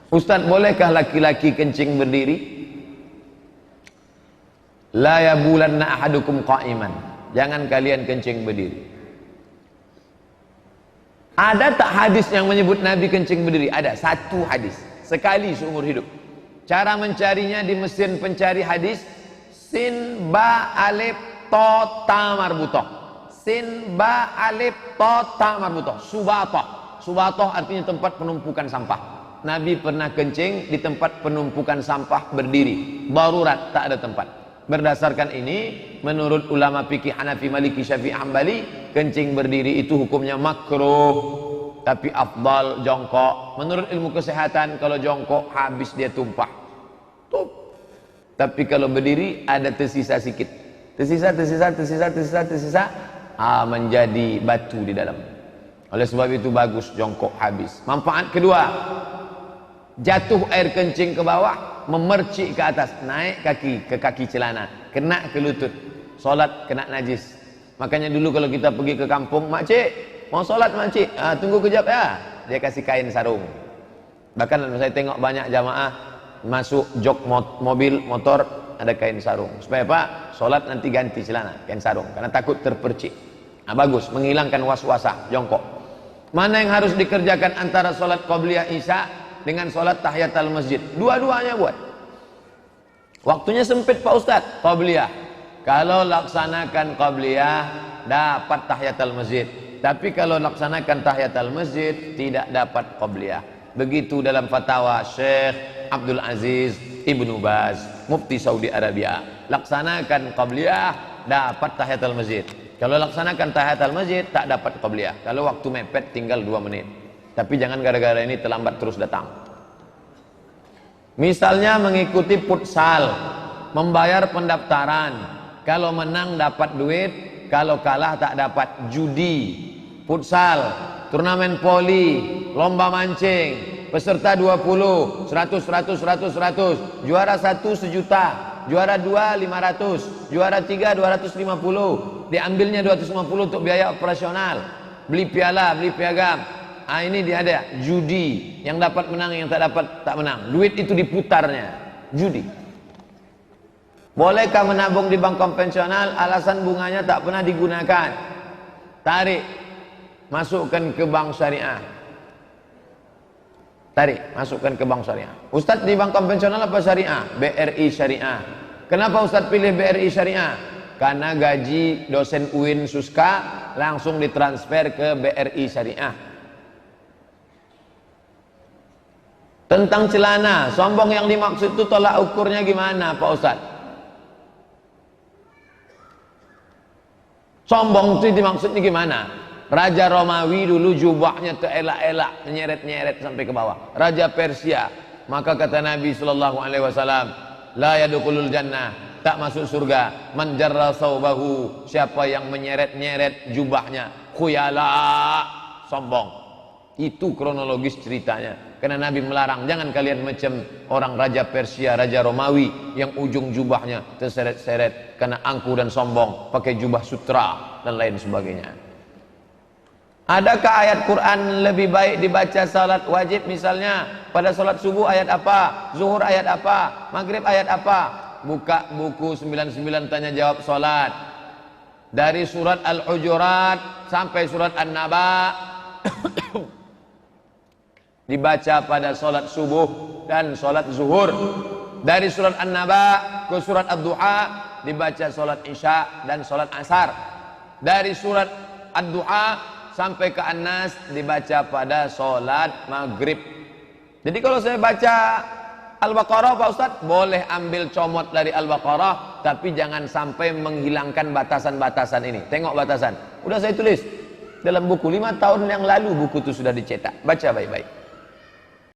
Ustaz, bolehkah laki-laki kencing berdiri? La yabulanna ahadukum qa'iman. Jangan kalian kencing berdiri. Ada tak hadis yang menyebut Nabi kencing berdiri? Ada, satu hadis. Sekali seumur hidup. Cara mencarinya di mesin pencari hadis, sin ba alif to ta marbutoh. Sin ba alif to ta marbutoh. Subatoh. Subatoh artinya tempat penumpukan sampah. Nabi pernah kencing di tempat penumpukan sampah berdiri. Darurat, tak ada tempat. Berdasarkan ini, menurut ulama fikih Hanafi, Maliki, Syafi'i, Hambali, kencing berdiri itu hukumnya makruh, tapi afdal jongkok. Menurut ilmu kesehatan, kalau jongkok habis dia tumpah. Tup. Tapi kalau berdiri ada tersisa sedikit. Tersisa, menjadi batu di dalam. Oleh sebab itu bagus jongkok habis. Manfaat kedua, jatuh air kencing ke bawah, memercik ke atas, naik kaki ke kaki celana, kena ke lutut, solat kena najis. Makanya dulu kalau kita pergi ke kampung, makcik mau solat makcik, tunggu kejap ya, dia kasih kain sarung. Bahkan saya tengok banyak jamaah masuk jok mobil motor ada kain sarung, supaya apa? Solat nanti ganti celana, kain sarung, karena takut terpercik. Bagus, menghilangkan was-wasah jongkok. Mana yang harus dikerjakan antara solat qabliyah isya dengan solat tahiyatul masjid? Dua-duanya buat. Waktunya sempit Pak Ustadz, qabliyah. Kalau laksanakan qabliyah dapat tahiyatul masjid. Tapi kalau laksanakan tahiyatul masjid tidak dapat qabliyah. Begitu dalam fatwa Syekh Abdul Aziz Ibnu Baz, Mufti Saudi Arabia. Laksanakan qabliyah dapat tahiyatul masjid. Kalau laksanakan tahiyatul masjid tak dapat qabliyah. Kalau waktu mepet tinggal 2 menit. Tapi jangan gara-gara ini terlambat terus datang. Misalnya mengikuti futsal, membayar pendaftaran. Kalau menang dapat duit, kalau kalah tak dapat. Judi, futsal, turnamen poli, lomba mancing, peserta 20, 100, juara 1 sejuta, juara 2 500, juara 3 250, diambilnya 250 untuk biaya operasional, beli piala, beli piagam. Ini dia ada judi, yang dapat menang, yang tak dapat tak menang. Duit itu diputarnya, judi. Bolehkah menabung di bank konvensional? Alasan bunganya tak pernah digunakan. Tarik, masukkan ke bank syariah. Tarik, masukkan ke bank syariah. Ustadz, di bank konvensional apa syariah? BRI syariah. Kenapa Ustadz pilih BRI syariah? Karena gaji dosen UIN Suska langsung ditransfer ke BRI syariah. Tentang celana, sombong yang dimaksud itu tolak ukurnya gimana Pak Ustadz? Sombong itu dimaksudnya gimana? Raja Romawi dulu jubahnya terelak-elak, menyeret-nyeret sampai ke bawah. Raja Persia, maka kata Nabi SAW, la yadkhulul jannah, tak masuk surga, man jarra saubahu, siapa yang menyeret-nyeret jubahnya, khuyala, sombong. Itu kronologis ceritanya. Karena Nabi melarang, jangan kalian macam orang Raja Persia, Raja Romawi yang ujung jubahnya terseret-seret karena angkuh dan sombong, pakai jubah sutra dan lain sebagainya. Adakah ayat Quran lebih baik dibaca salat wajib, misalnya pada salat subuh ayat apa, zuhur ayat apa, maghrib ayat apa? Buka buku 99 tanya jawab salat. Dari surat Al-Hujurat sampai surat An-Naba dibaca pada salat subuh dan salat zuhur. Dari surat An-Naba ke surat Ad-Duha dibaca salat isya dan salat asar. Dari surat Ad-Duha sampai ke An-Nas dibaca pada salat maghrib. Jadi kalau saya baca Al-Baqarah Pak Ustadz, boleh ambil comot dari Al-Baqarah, tapi jangan sampai menghilangkan batasan-batasan ini. Tengok batasan, udah saya tulis dalam buku 5 tahun yang lalu, buku itu sudah dicetak. Baca baik-baik.